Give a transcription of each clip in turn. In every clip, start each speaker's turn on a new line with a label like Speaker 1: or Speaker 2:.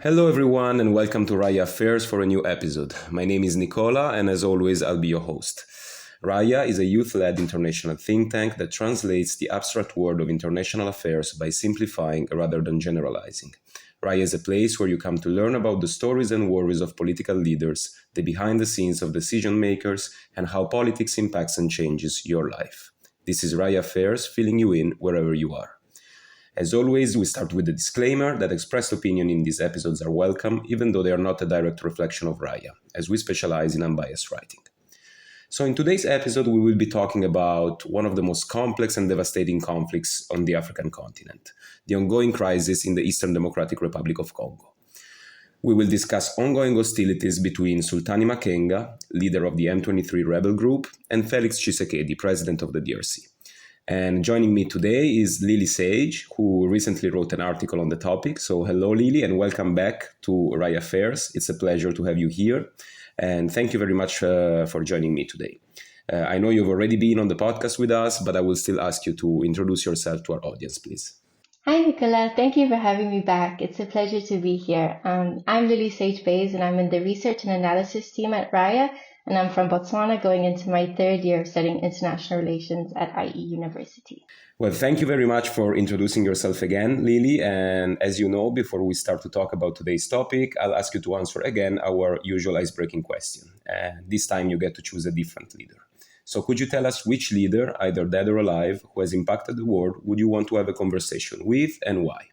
Speaker 1: Hello everyone and welcome to Raya Affairs for a new episode. My name is Nicola and as always I'll be your host. Raya is a youth-led international think tank that translates the abstract world of international affairs by simplifying rather than generalizing. Raya is a place where you come to learn about the stories and worries of political leaders, the behind the scenes of decision makers, and how politics impacts and changes your life. This is Raya Affairs, filling you in wherever you are. As always, we start with a disclaimer that expressed opinion in these episodes are welcome, even though they are not a direct reflection of Raya, as we specialize in unbiased writing. So in today's episode, we will be talking about one of the most complex and devastating conflicts on the African continent, the ongoing crisis in the Eastern Democratic Republic of Congo. We will discuss ongoing hostilities between Sultani Makenga, leader of the M23 rebel group, and Félix Tshisekedi, president of the DRC. And joining me today is Lilli-Sage, who recently wrote an article on the topic. So hello, Lilli, and welcome back to Raya Affairs. It's a pleasure to have you here. And thank you very much for joining me today. I know you've already been on the podcast with us, but I will still ask you to introduce yourself to our audience, please.
Speaker 2: Hi, Nicola. Thank you for having me back. It's a pleasure to be here. I'm Lilli-Sage Bayes, and I'm in the research and analysis team at Raya. And I'm from Botswana, going into my third year of studying international relations at IE University.
Speaker 1: Well, thank you very much for introducing yourself again, Lilli. And as you know, before we start to talk about today's topic, I'll ask you to answer again our usual icebreaking question. And this time you get to choose a different leader. So could you tell us which leader, either dead or alive, who has impacted the world, would you want to have a conversation with and why?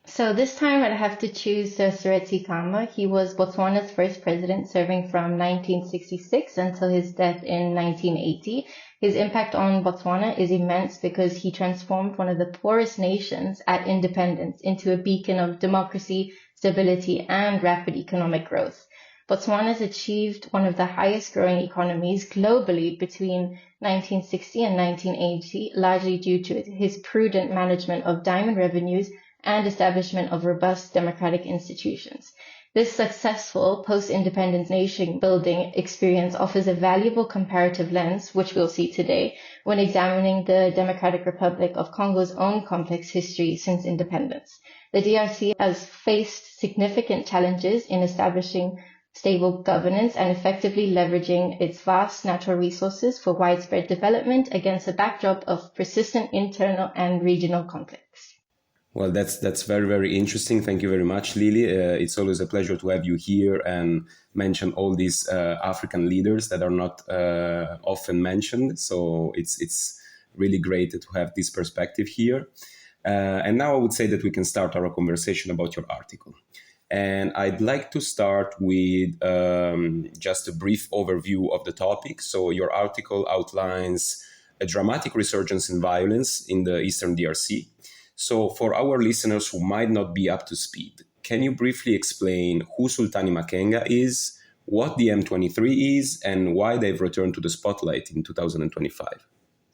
Speaker 2: So this time I'd have to choose Seretse Khama. He was Botswana's first president, serving from 1966 until his death in 1980. His impact on Botswana is immense because he transformed one of the poorest nations at independence into a beacon of democracy, stability, and rapid economic growth. Botswana's achieved one of the highest growing economies globally between 1960 and 1980, largely due to his prudent management of diamond revenues and establishment of robust democratic institutions. This successful post-independence nation-building experience offers a valuable comparative lens, which we'll see today, when examining the Democratic Republic of Congo's own complex history since independence. The DRC has faced significant challenges in establishing stable governance and effectively leveraging its vast natural resources for widespread development against a backdrop of persistent internal and regional conflicts.
Speaker 1: Well, that's very, very interesting. Thank you very much, Lilli. It's always a pleasure to have you here and mention all these African leaders that are not often mentioned. So it's really great to have this perspective here. And now I would say that we can start our conversation about your article. And I'd like to start with just a brief overview of the topic. So your article outlines a dramatic resurgence in violence in the Eastern DRC. So for our listeners who might not be up to speed, can you briefly explain who Sultani Makenga is, what the M23 is, and why they've returned to the spotlight in 2025?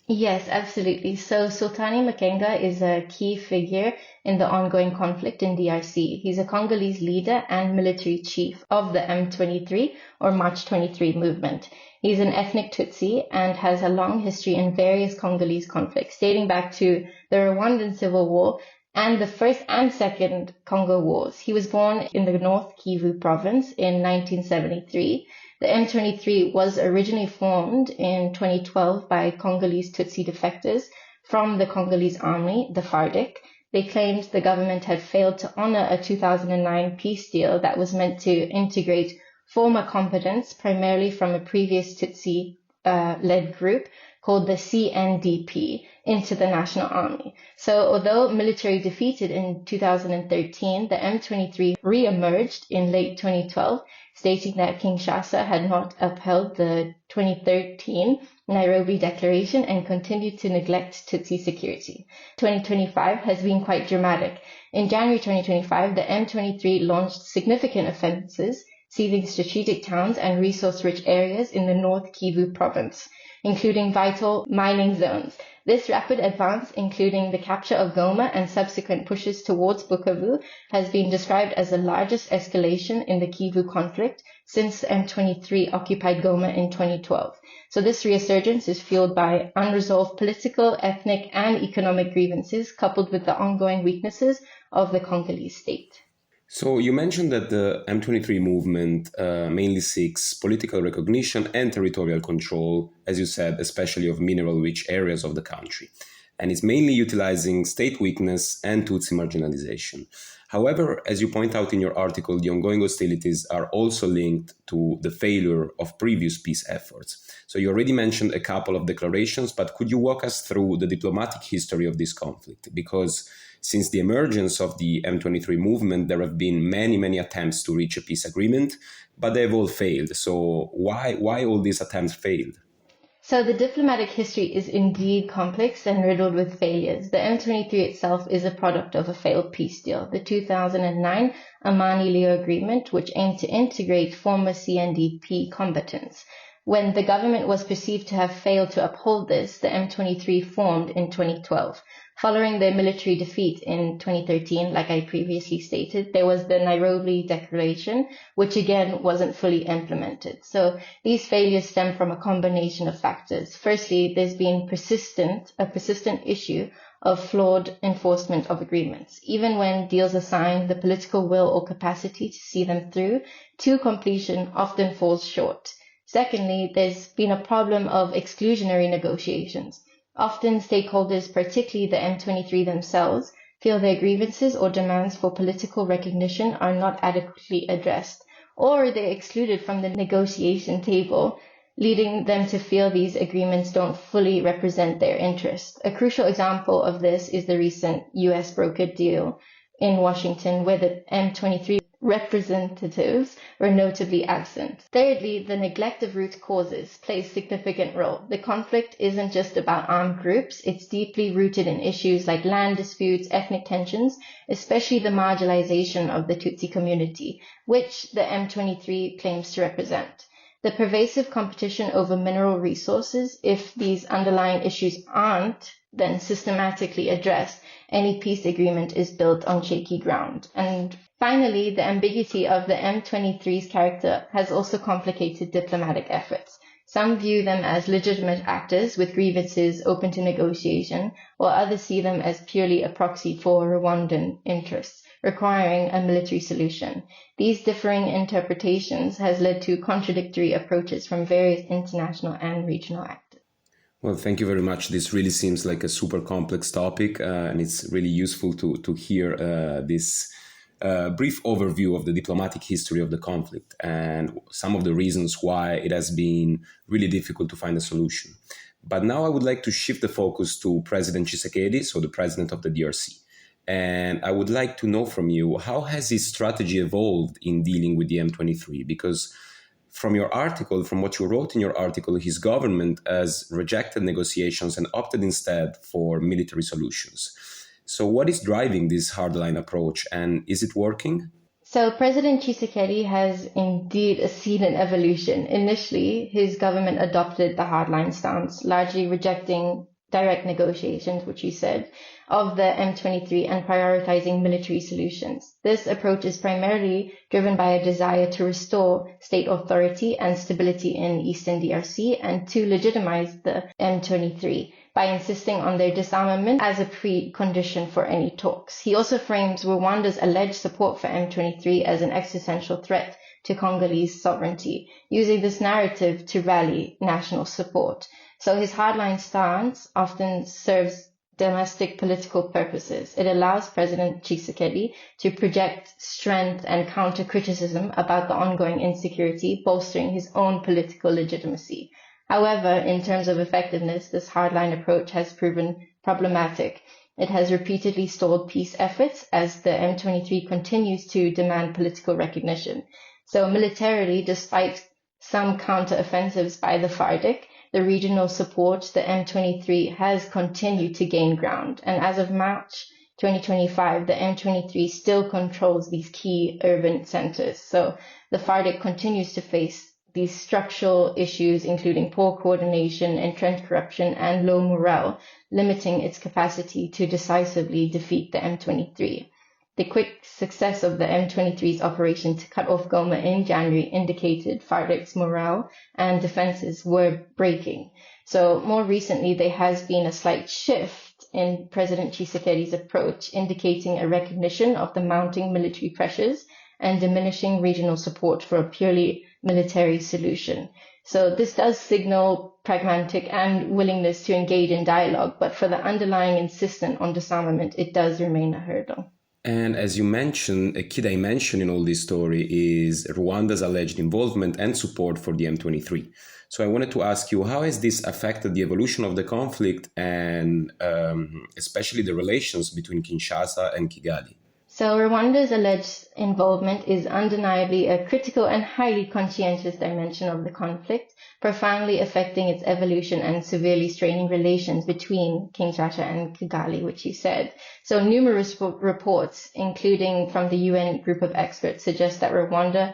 Speaker 2: Yes, absolutely. So Sultani Makenga is a key figure in the ongoing conflict in DRC. He's a Congolese leader and military chief of the M23 or March 23 movement. He's an ethnic Tutsi and has a long history in various Congolese conflicts, dating back to the Rwandan Civil War and the First and Second Congo Wars. He was born in the North Kivu province in 1973. The M23 was originally formed in 2012 by Congolese Tutsi defectors from the Congolese army, the FARDC. They claimed the government had failed to honor a 2009 peace deal that was meant to integrate former combatants, primarily from a previous Tutsi-led group called the CNDP, into the National Army. So although military defeated in 2013, the M23 re-emerged in late 2012, stating that Kinshasa had not upheld the 2013 Nairobi Declaration and continued to neglect Tutsi security. 2025 has been quite dramatic. In January 2025, the M23 launched significant offenses, seizing strategic towns and resource-rich areas in the North Kivu province, including vital mining zones. This rapid advance, including the capture of Goma and subsequent pushes towards Bukavu, has been described as the largest escalation in the Kivu conflict since the M23 occupied Goma in 2012. So this resurgence is fueled by unresolved political, ethnic, and economic grievances, coupled with the ongoing weaknesses of the Congolese state.
Speaker 1: So you mentioned that the M23 movement mainly seeks political recognition and territorial control, as you said, especially of mineral-rich areas of the country. And it's mainly utilizing state weakness and Tutsi marginalization. However, as you point out in your article, the ongoing hostilities are also linked to the failure of previous peace efforts. So you already mentioned a couple of declarations, but could you walk us through the diplomatic history of this conflict? Because since the emergence of the M23 movement, there have been many attempts to reach a peace agreement, but they've all failed. So why all these attempts failed?
Speaker 2: So the diplomatic history is indeed complex and riddled with failures. The M23 itself is a product of a failed peace deal, the 2009 Amani-Leo Agreement, which aimed to integrate former CNDP combatants. When the government was perceived to have failed to uphold this, the M23 formed in 2012. Following their military defeat in 2013, like I previously stated, there was the Nairobi Declaration, which again wasn't fully implemented. So these failures stem from a combination of factors. Firstly, there's been a persistent issue of flawed enforcement of agreements. Even when deals are signed, the political will or capacity to see them through to completion often falls short. Secondly, there's been a problem of exclusionary negotiations. Often stakeholders, particularly the M23 themselves, feel their grievances or demands for political recognition are not adequately addressed, or they're excluded from the negotiation table, leading them to feel these agreements don't fully represent their interests. A crucial example of this is the recent US brokered deal in Washington, where the M23 representatives were notably absent. Thirdly, the neglect of root causes plays a significant role. The conflict isn't just about armed groups, it's deeply rooted in issues like land disputes, ethnic tensions, especially the marginalization of the Tutsi community, which the M23 claims to represent. The pervasive competition over mineral resources, if these underlying issues aren't then systematically addressed, any peace agreement is built on shaky ground. And finally, the ambiguity of the M23's character has also complicated diplomatic efforts. Some view them as legitimate actors with grievances open to negotiation, while others see them as purely a proxy for Rwandan interests, requiring a military solution. These differing interpretations has led to contradictory approaches from various international and regional actors.
Speaker 1: Well, thank you very much. This really seems like a super complex topic, and it's really useful to hear this brief overview of the diplomatic history of the conflict and some of the reasons why it has been really difficult to find a solution. But now I would like to shift the focus to President Tshisekedi, so the president of the DRC. And I would like to know from you, how has his strategy evolved in dealing with the M23? Because from your article, from what you wrote in your article, his government has rejected negotiations and opted instead for military solutions. So what is driving this hardline approach, and is it working?
Speaker 2: So President Tshisekedi has indeed seen an evolution. Initially, his government adopted the hardline stance, largely rejecting direct negotiations, which you said, of the M23 and prioritizing military solutions. This approach is primarily driven by a desire to restore state authority and stability in Eastern DRC and to legitimize the M23 by insisting on their disarmament as a precondition for any talks. He also frames Rwanda's alleged support for M23 as an existential threat to Congolese sovereignty, using this narrative to rally national support. So his hardline stance often serves domestic political purposes. It allows President Tshisekedi to project strength and counter criticism about the ongoing insecurity, bolstering his own political legitimacy. However, in terms of effectiveness, this hardline approach has proven problematic. It has repeatedly stalled peace efforts as the M23 continues to demand political recognition. So militarily, despite some counter-offensives by the FARDC, the regional support, the M23 has continued to gain ground. And as of March 2025, the M23 still controls these key urban centers. So the FARDC continues to face these structural issues, including poor coordination, entrenched corruption, and low morale, limiting its capacity to decisively defeat the M23. The quick success of the M23's operation to cut off Goma in January indicated FARDC's morale and defenses were breaking. So more recently, there has been a slight shift in President Tshisekedi's approach, indicating a recognition of the mounting military pressures and diminishing regional support for a purely military solution. So this does signal pragmatic and willingness to engage in dialogue, but for the underlying insistence on disarmament, it does remain a hurdle.
Speaker 1: And as you mentioned, a key dimension in all this story is Rwanda's alleged involvement and support for the M23. So I wanted to ask you, how has this affected the evolution of the conflict and especially the relations between Kinshasa and Kigali?
Speaker 2: So Rwanda's alleged involvement is undeniably a critical and highly conscientious dimension of the conflict, profoundly affecting its evolution and severely straining relations between Kinshasa and Kigali, which you said. So numerous reports, including from the UN group of experts, suggest that Rwanda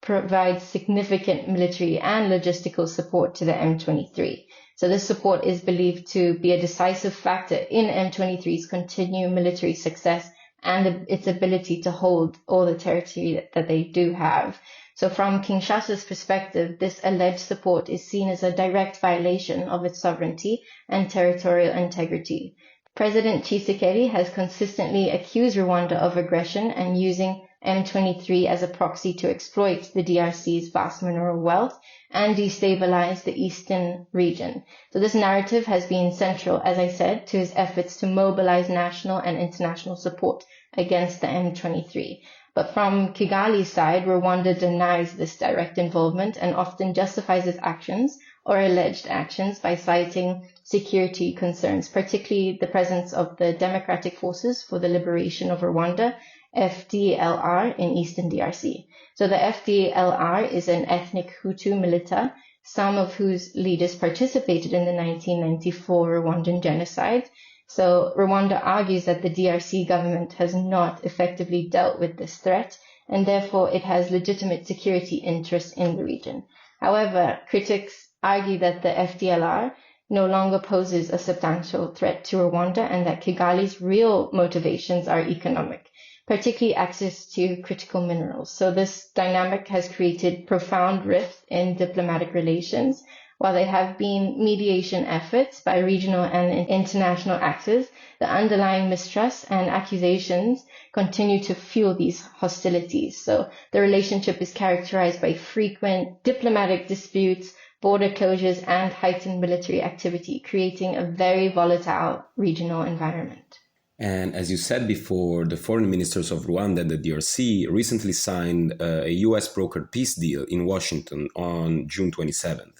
Speaker 2: provides significant military and logistical support to the M23. So this support is believed to be a decisive factor in M23's continued military success and its ability to hold all the territory that they do have. So from Kinshasa's perspective, this alleged support is seen as a direct violation of its sovereignty and territorial integrity. President Tshisekedi has consistently accused Rwanda of aggression and using M23 as a proxy to exploit the DRC's vast mineral wealth and destabilize the eastern region. So this narrative has been central, as I said, to his efforts to mobilize national and international support against the M23. But from Kigali's side, Rwanda denies this direct involvement and often justifies its actions or alleged actions by citing security concerns, particularly the presence of the Democratic Forces for the Liberation of Rwanda, FDLR, in eastern DRC. So the FDLR is an ethnic Hutu militia, some of whose leaders participated in the 1994 Rwandan genocide. So Rwanda argues that the DRC government has not effectively dealt with this threat, and therefore it has legitimate security interests in the region. However, critics argue that the FDLR no longer poses a substantial threat to Rwanda and that Kigali's real motivations are economic, particularly access to critical minerals. So this dynamic has created profound rift in diplomatic relations. While there have been mediation efforts by regional and international actors, the underlying mistrust and accusations continue to fuel these hostilities. So the relationship is characterized by frequent diplomatic disputes, border closures, and heightened military activity, creating a very volatile regional environment.
Speaker 1: And as you said before, the foreign ministers of Rwanda and the DRC recently signed a US brokered peace deal in Washington on June 27th.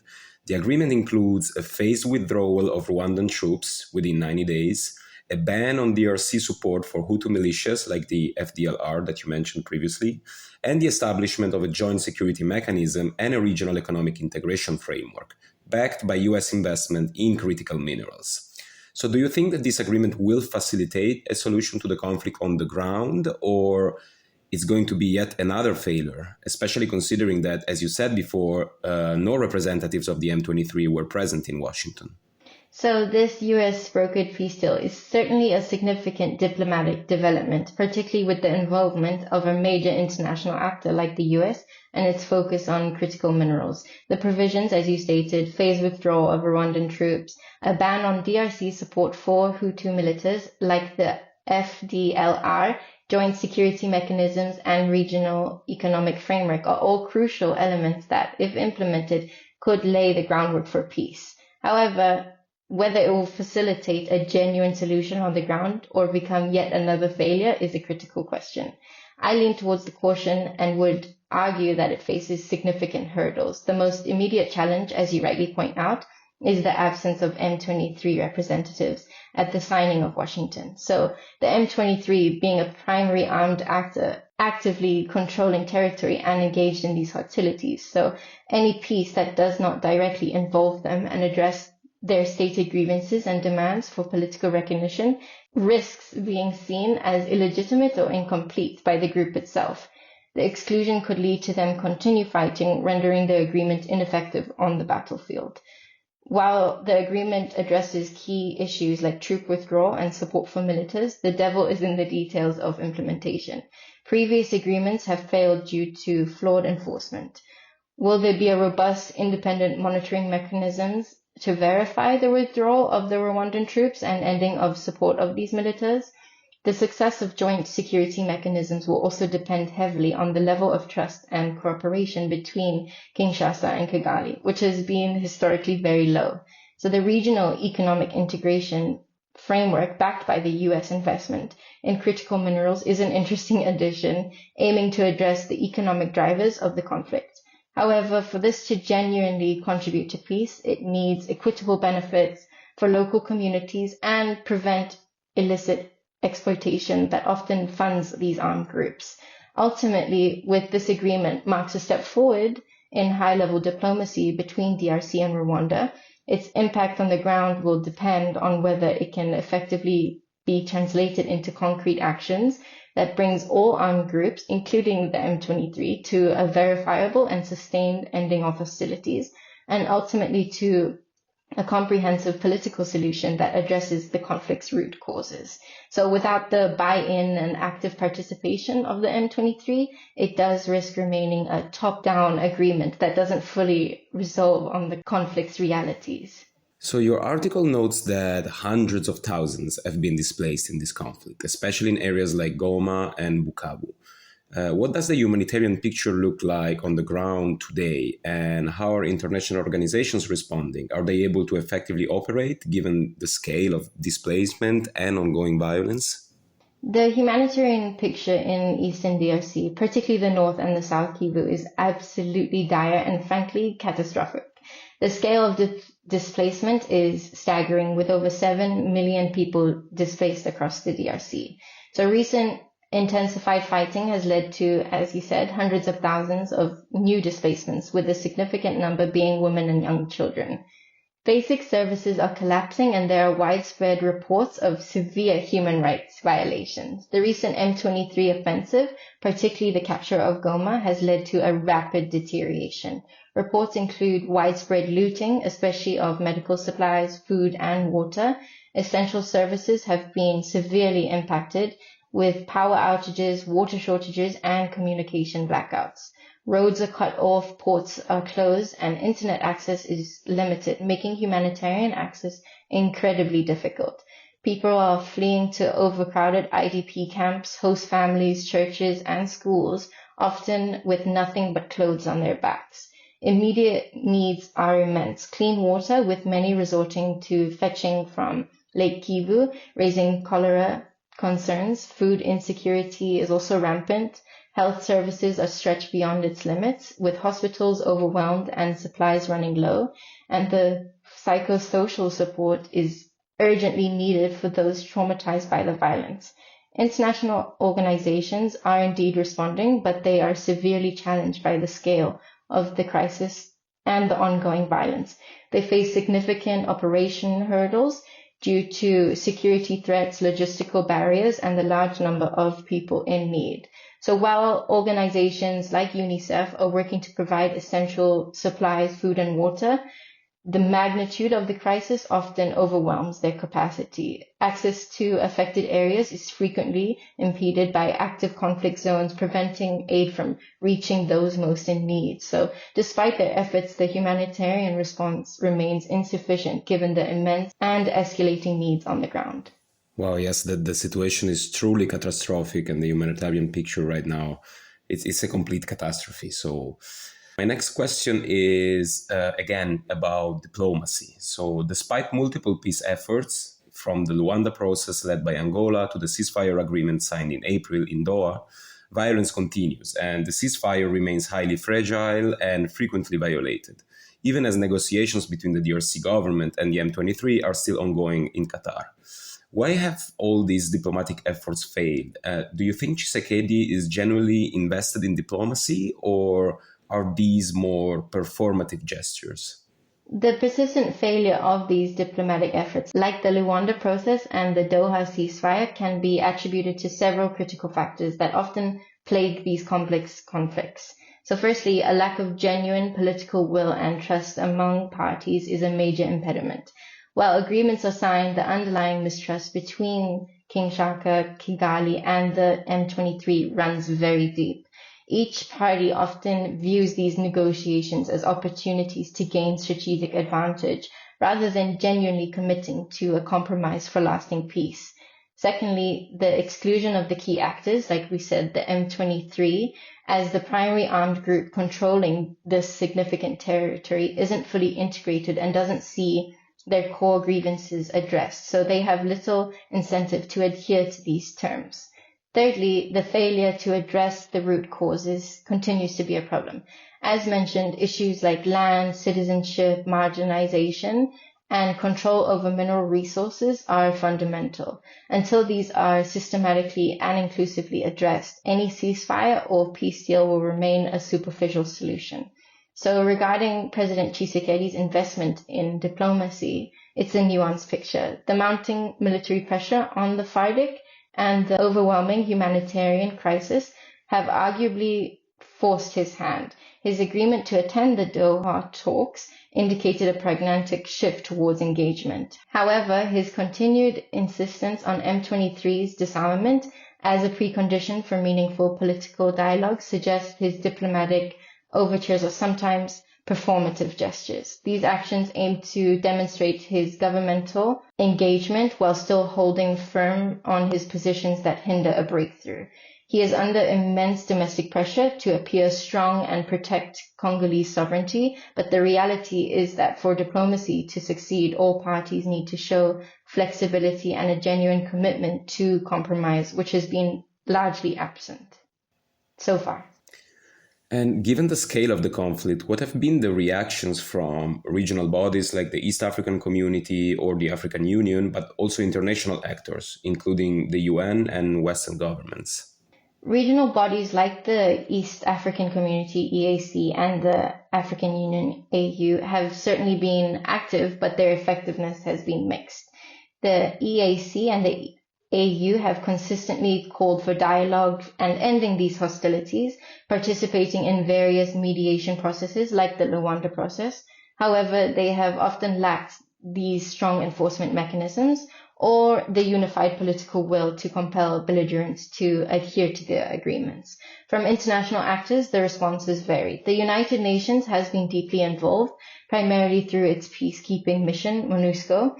Speaker 1: The agreement includes a phased withdrawal of Rwandan troops within 90 days, a ban on DRC support for Hutu militias like the FDLR that you mentioned previously, and the establishment of a joint security mechanism and a regional economic integration framework, backed by US investment in critical minerals. So do you think that this agreement will facilitate a solution to the conflict on the ground, or it's going to be yet another failure, especially considering that, as you said before, no representatives of the M23 were present in Washington?
Speaker 2: So this US brokered peace deal is certainly a significant diplomatic development, particularly with the involvement of a major international actor like the US and its focus on critical minerals. The provisions, as you stated, phased withdrawal of Rwandan troops, a ban on DRC support for Hutu militias like the FDLR, joint security mechanisms, and regional economic framework are all crucial elements that, if implemented, could lay the groundwork for peace. However, whether it will facilitate a genuine solution on the ground or become yet another failure is a critical question. I lean towards the caution and would argue that it faces significant hurdles. The most immediate challenge, as you rightly point out, is the absence of M23 representatives at the signing of Washington. So the M23, being a primary armed actor, actively controlling territory and engaged in these hostilities. So any peace that does not directly involve them and address their stated grievances and demands for political recognition risks being seen as illegitimate or incomplete by the group itself. The exclusion could lead to them continue fighting, rendering the agreement ineffective on the battlefield. While the agreement addresses key issues like troop withdrawal and support for militants, the devil is in the details of implementation. Previous agreements have failed due to flawed enforcement. Will there be a robust, independent monitoring mechanisms to verify the withdrawal of the Rwandan troops and ending of support of these militias? The success of joint security mechanisms will also depend heavily on the level of trust and cooperation between Kinshasa and Kigali, which has been historically very low. So the regional economic integration framework backed by the US investment in critical minerals is an interesting addition, aiming to address the economic drivers of the conflict. However, for this to genuinely contribute to peace, it needs equitable benefits for local communities and prevent illicit exploitation that often funds these armed groups. Ultimately, with this agreement marks a step forward in high-level diplomacy between DRC and Rwanda. Its impact on the ground will depend on whether it can effectively be translated into concrete actions that brings all armed groups, including the M23, to a verifiable and sustained ending of hostilities, and ultimately to a comprehensive political solution that addresses the conflict's root causes. So without the buy-in and active participation of the M23, it does risk remaining a top-down agreement that doesn't fully resolve on the conflict's realities.
Speaker 1: So your article notes that hundreds of thousands have been displaced in this conflict, especially in areas like Goma and Bukavu. What does the humanitarian picture look like on the ground today, and how are international organizations responding? Are they able to effectively operate given the scale of displacement and ongoing violence?
Speaker 2: The humanitarian picture in Eastern DRC, particularly the North and the South Kivu, is absolutely dire and frankly catastrophic. The scale of displacement is staggering, with over 7 million people displaced across the DRC. So recent intensified fighting has led to, as you said, hundreds of thousands of new displacements, with a significant number being women and young children. Basic services are collapsing, and there are widespread reports of severe human rights violations. The recent M23 offensive, particularly the capture of Goma, has led to a rapid deterioration. Reports include widespread looting, especially of medical supplies, food, and water. Essential services have been severely impacted, with power outages, water shortages, and communication blackouts. Roads are cut off, ports are closed, and internet access is limited, making humanitarian access incredibly difficult. People are fleeing to overcrowded IDP camps, host families, churches, and schools, often with nothing but clothes on their backs. Immediate needs are immense. Clean water, with many resorting to fetching from Lake Kivu, raising cholera concerns. Food insecurity is also rampant. Health services are stretched beyond its limits, with hospitals overwhelmed and supplies running low, and the psychosocial support is urgently needed for those traumatized by the violence. International organizations are indeed responding, but they are severely challenged by the scale of the crisis and the ongoing violence. They face significant operation hurdles due to security threats, logistical barriers, and the large number of people in need. So while organizations like UNICEF are working to provide essential supplies, food, and water, the magnitude of the crisis often overwhelms their capacity. Access to affected areas is frequently impeded by active conflict zones, preventing aid from reaching those most in need. So despite their efforts, the humanitarian response remains insufficient given the immense and escalating needs on the ground.
Speaker 1: Well, yes, the situation is truly catastrophic, and the humanitarian picture right now, it's a complete catastrophe. So my next question is, again, about diplomacy. So despite multiple peace efforts, from the Luanda process led by Angola to the ceasefire agreement signed in April in Doha, violence continues, and the ceasefire remains highly fragile and frequently violated, even as negotiations between the DRC government and the M23 are still ongoing in Qatar. Why have all these diplomatic efforts failed? Do you think Tshisekedi is genuinely invested in diplomacy, or are these more performative gestures?
Speaker 2: The persistent failure of these diplomatic efforts, like the Luanda process and the Doha ceasefire, can be attributed to several critical factors that often plague these complex conflicts. So firstly, a lack of genuine political will and trust among parties is a major impediment. While agreements are signed, the underlying mistrust between Kinshasa, Kigali, and the M23 runs very deep. Each party often views these negotiations as opportunities to gain strategic advantage rather than genuinely committing to a compromise for lasting peace. Secondly, the exclusion of the key actors, like we said, the M23, as the primary armed group controlling this significant territory, isn't fully integrated and doesn't see their core grievances addressed, so they have little incentive to adhere to these terms. Thirdly, the failure to address the root causes continues to be a problem. As mentioned, issues like land, citizenship, marginalization, and control over mineral resources are fundamental. Until these are systematically and inclusively addressed, any ceasefire or peace deal will remain a superficial solution. So regarding President Tshisekedi's investment in diplomacy, it's a nuanced picture. The mounting military pressure on the FARC and the overwhelming humanitarian crisis have arguably forced his hand. His agreement to attend the Doha talks indicated a pragmatic shift towards engagement. However, his continued insistence on M23's disarmament as a precondition for meaningful political dialogue suggests his diplomatic overtures are sometimes performative gestures. These actions aim to demonstrate his governmental engagement while still holding firm on his positions that hinder a breakthrough. He is under immense domestic pressure to appear strong and protect Congolese sovereignty, but the reality is that for diplomacy to succeed, all parties need to show flexibility and a genuine commitment to compromise, which has been largely absent so far.
Speaker 1: And given the scale of the conflict, what have been the reactions from regional bodies like the East African Community or the African Union, but also international actors, including the UN and Western governments?
Speaker 2: Regional bodies like the East African Community, EAC, and the African Union, AU, have certainly been active, but their effectiveness has been mixed. The EAC and the AU have consistently called for dialogue and ending these hostilities, participating in various mediation processes like the Luanda process. However, they have often lacked these strong enforcement mechanisms or the unified political will to compel belligerents to adhere to the agreements. From international actors, the responses vary. The United Nations has been deeply involved, primarily through its peacekeeping mission, MONUSCO.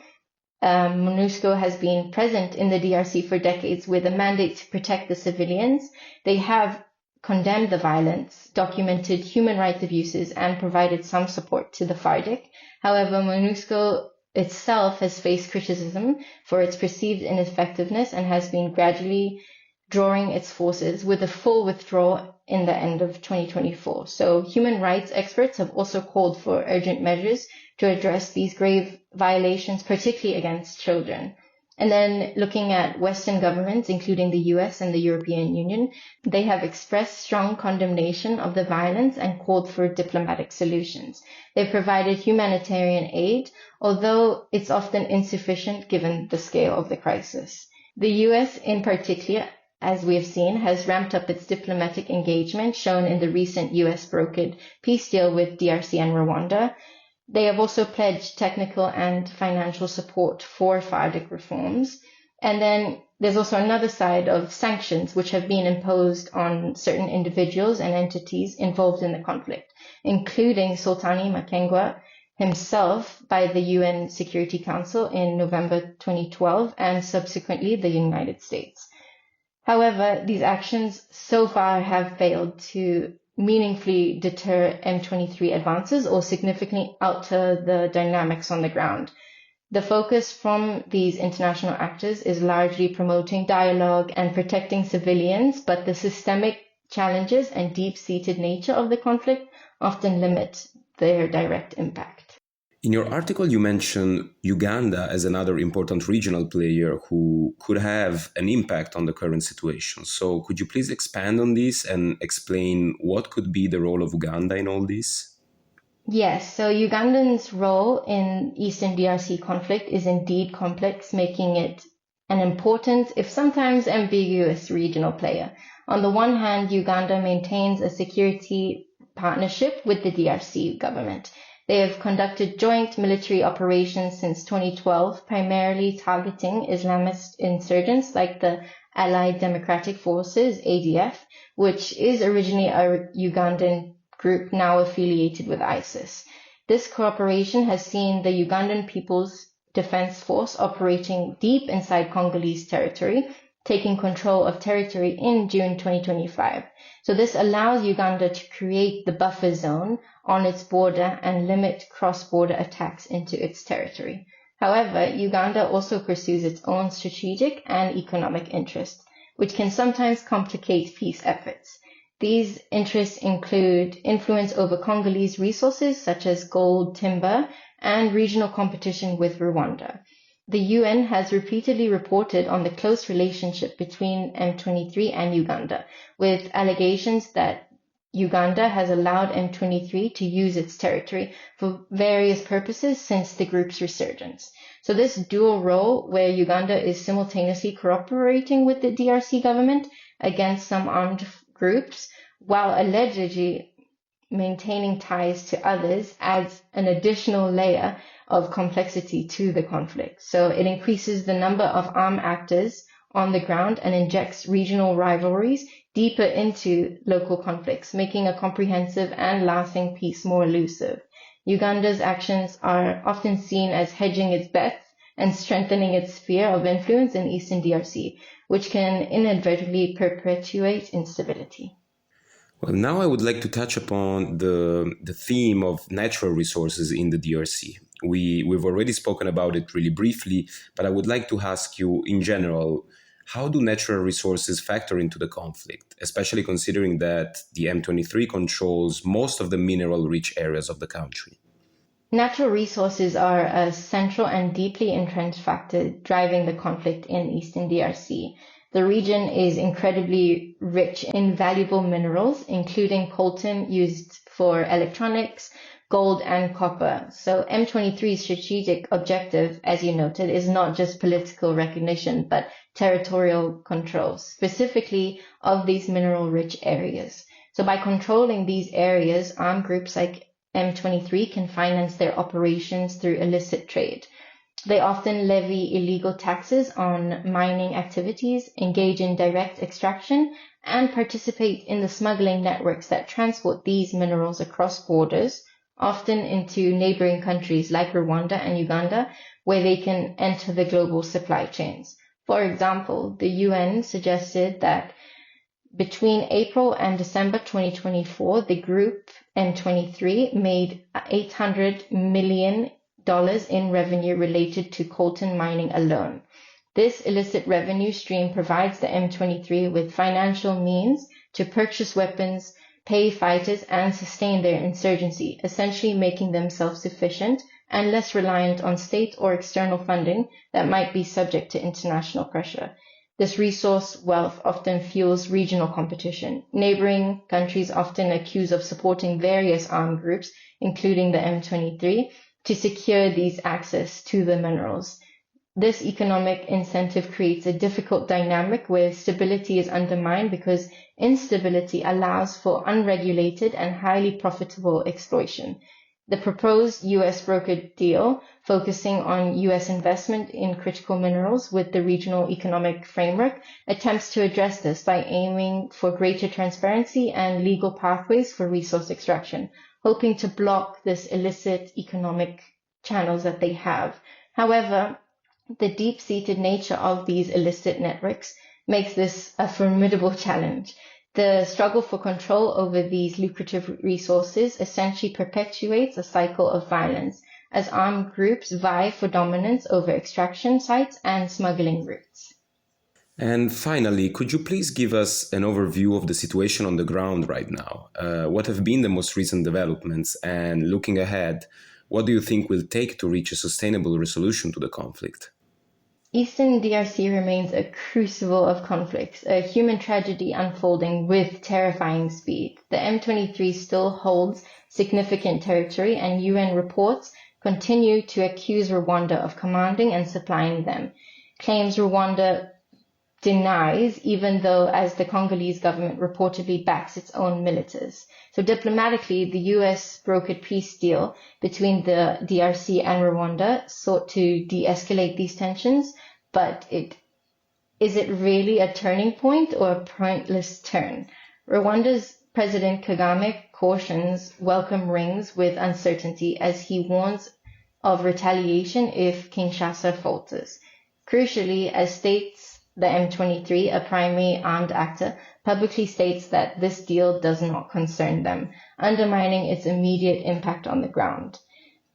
Speaker 2: MONUSCO has been present in the DRC for decades with a mandate to protect the civilians. They have condemned the violence, documented human rights abuses, and provided some support to the FARC. However, MONUSCO itself has faced criticism for its perceived ineffectiveness and has been gradually drawing its forces with a full withdrawal in the end of 2024. So human rights experts have also called for urgent measures to address these grave violations, particularly against children. And then looking at Western governments, including the US and the European Union, they have expressed strong condemnation of the violence and called for diplomatic solutions. They've provided humanitarian aid, although it's often insufficient given the scale of the crisis. The US in particular, as we have seen, has ramped up its diplomatic engagement shown in the recent US-brokered peace deal with DRC and Rwanda. They have also pledged technical and financial support for FARC reforms. And then there's also another side of sanctions, which have been imposed on certain individuals and entities involved in the conflict, including Sultani Makenga himself by the UN Security Council in November 2012 and subsequently the United States. However, these actions so far have failed to meaningfully deter M23 advances or significantly alter the dynamics on the ground. The focus from these international actors is largely promoting dialogue and protecting civilians, but the systemic challenges and deep-seated nature of the conflict often limit their direct impact.
Speaker 1: In your article, you mentioned Uganda as another important regional player who could have an impact on the current situation. So could you please expand on this and explain what could be the role of Uganda in all this?
Speaker 2: Yes, so Ugandan's role in Eastern DRC conflict is indeed complex, making it an important, if sometimes ambiguous, regional player. On the one hand, Uganda maintains a security partnership with the DRC government. They have conducted joint military operations since 2012, primarily targeting Islamist insurgents like the Allied Democratic Forces, ADF, which is originally a Ugandan group now affiliated with ISIS. This cooperation has seen the Ugandan People's Defense Force operating deep inside Congolese territory, taking control of territory in June 2025. So this allows Uganda to create the buffer zone on its border and limit cross-border attacks into its territory. However, Uganda also pursues its own strategic and economic interests, which can sometimes complicate peace efforts. These interests include influence over Congolese resources such as gold, timber, and regional competition with Rwanda. The UN has repeatedly reported on the close relationship between M23 and Uganda, with allegations that Uganda has allowed M23 to use its territory for various purposes since the group's resurgence. So this dual role, where Uganda is simultaneously cooperating with the DRC government against some armed groups, while allegedly maintaining ties to others, adds an additional layer of complexity to the conflict. So it increases the number of armed actors on the ground and injects regional rivalries deeper into local conflicts, making a comprehensive and lasting peace more elusive. Uganda's actions are often seen as hedging its bets and strengthening its sphere of influence in eastern DRC, which can inadvertently perpetuate instability.
Speaker 1: Well, now I would like to touch upon the theme of natural resources in the DRC. We've already spoken about it really briefly, but I would like to ask you in general, how do natural resources factor into the conflict, especially considering that the M23 controls most of the mineral-rich areas of the country?
Speaker 2: Natural resources are a central and deeply entrenched factor driving the conflict in eastern DRC. The region is incredibly rich in valuable minerals, including coltan used for electronics, gold, and copper. So M23's strategic objective, as you noted, is not just political recognition, but territorial control, specifically of these mineral-rich areas. So by controlling these areas, armed groups like M23 can finance their operations through illicit trade. They often levy illegal taxes on mining activities, engage in direct extraction, and participate in the smuggling networks that transport these minerals across borders, often into neighboring countries like Rwanda and Uganda, where they can enter the global supply chains. For example, the UN suggested that between April and December 2024, the group M23 made $800 million in revenue related to coltan mining alone. This illicit revenue stream provides the M23 with financial means to purchase weapons, pay fighters, and sustain their insurgency, essentially making them self-sufficient and less reliant on state or external funding that might be subject to international pressure. This resource wealth often fuels regional competition. Neighboring countries often accuse of supporting various armed groups, including the M23, to secure these access to the minerals. This economic incentive creates a difficult dynamic where stability is undermined because instability allows for unregulated and highly profitable exploitation. The proposed U.S. brokered deal, focusing on U.S. investment in critical minerals with the regional economic framework, attempts to address this by aiming for greater transparency and legal pathways for resource extraction, hoping to block this illicit economic channels that they have. However, the deep-seated nature of these illicit networks makes this a formidable challenge. The struggle for control over these lucrative resources essentially perpetuates a cycle of violence as armed groups vie for dominance over extraction sites and smuggling routes.
Speaker 1: And finally, could you please give us an overview of the situation on the ground right now? What have been the most recent developments? And looking ahead, what do you think will take to reach a sustainable resolution to the conflict?
Speaker 2: Eastern DRC remains a crucible of conflicts, a human tragedy unfolding with terrifying speed. The M23 still holds significant territory, and UN reports continue to accuse Rwanda of commanding and supplying them. Claims Rwanda denies, even though, as the Congolese government reportedly backs its own militias. So diplomatically, the US brokered peace deal between the DRC and Rwanda sought to de-escalate these tensions, but is it really a turning point or a pointless turn? Rwanda's President Kagame cautions welcome rings with uncertainty as he warns of retaliation if Kinshasa falters. Crucially, as states the M23, a primary armed actor, publicly states that this deal does not concern them, undermining its immediate impact on the ground.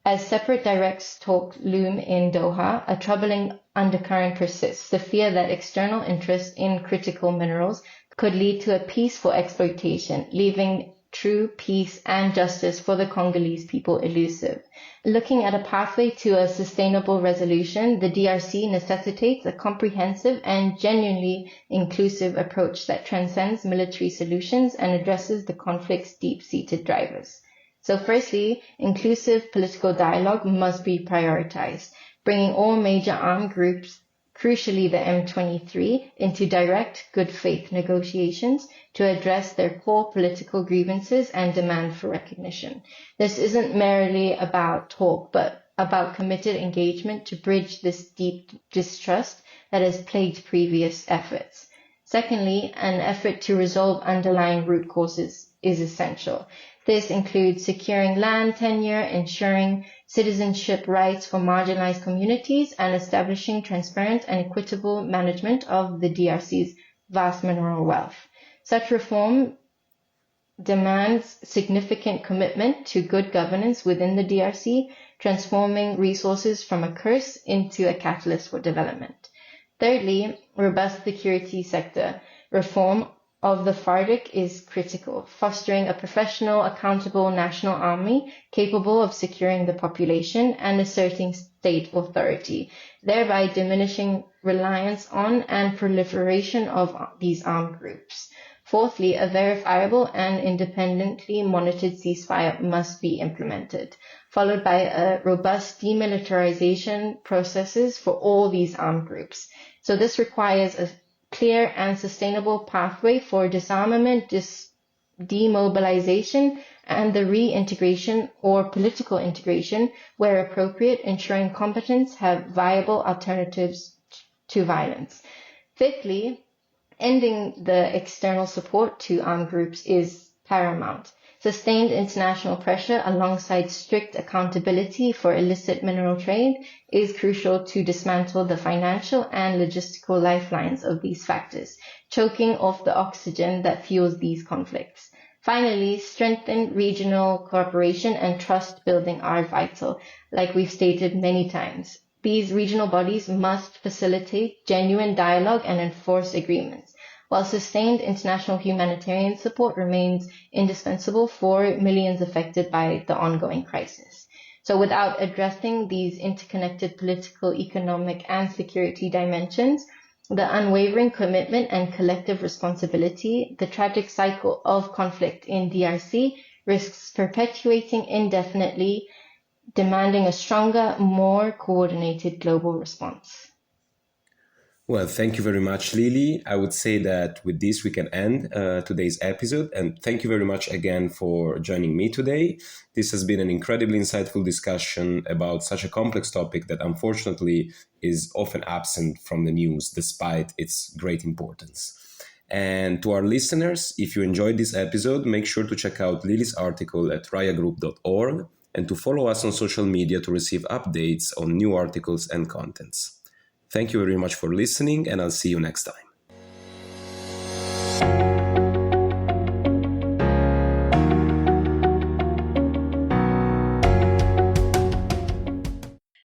Speaker 2: As separate direct talks loom in Doha, a troubling undercurrent persists, the fear that external interest in critical minerals could lead to a peaceful exploitation, leaving true peace and justice for the Congolese people elusive. Looking at a pathway to a sustainable resolution, the DRC necessitates a comprehensive and genuinely inclusive approach that transcends military solutions and addresses the conflict's deep-seated drivers. So firstly, inclusive political dialogue must be prioritized, bringing all major armed groups, crucially the M23, into direct good faith negotiations to address their core political grievances and demand for recognition. This isn't merely about talk, but about committed engagement to bridge this deep distrust that has plagued previous efforts. Secondly, an effort to resolve underlying root causes is essential. This includes securing land tenure, ensuring citizenship rights for marginalized communities, and establishing transparent and equitable management of the DRC's vast mineral wealth. Such reform demands significant commitment to good governance within the DRC, transforming resources from a curse into a catalyst for development. Thirdly, robust security sector reform of the FARDC is critical, fostering a professional, accountable national army capable of securing the population and asserting state authority, thereby diminishing reliance on and proliferation of these armed groups. Fourthly, a verifiable and independently monitored ceasefire must be implemented, followed by a robust demilitarization processes for all these armed groups. So this requires a clear and sustainable pathway for disarmament, demobilization, and the reintegration or political integration where appropriate, ensuring combatants have viable alternatives to violence. Fifthly, ending the external support to armed groups is paramount. Sustained international pressure alongside strict accountability for illicit mineral trade is crucial to dismantle the financial and logistical lifelines of these factors, choking off the oxygen that fuels these conflicts. Finally, strengthened regional cooperation and trust building are vital, like we've stated many times. These regional bodies must facilitate genuine dialogue and enforce agreements, while sustained international humanitarian support remains indispensable for millions affected by the ongoing crisis. So without addressing these interconnected political, economic, and security dimensions, the unwavering commitment and collective responsibility, the tragic cycle of conflict in DRC risks perpetuating indefinitely, demanding a stronger, more coordinated global response.
Speaker 1: Well, thank you very much, Lilli. I would say that with this, we can end today's episode. And thank you very much again for joining me today. This has been an incredibly insightful discussion about such a complex topic that unfortunately is often absent from the news, despite its great importance. And to our listeners, if you enjoyed this episode, make sure to check out Lilli's article at rayagroup.org and to follow us on social media to receive updates on new articles and contents. Thank you very much for listening, and I'll see you next time.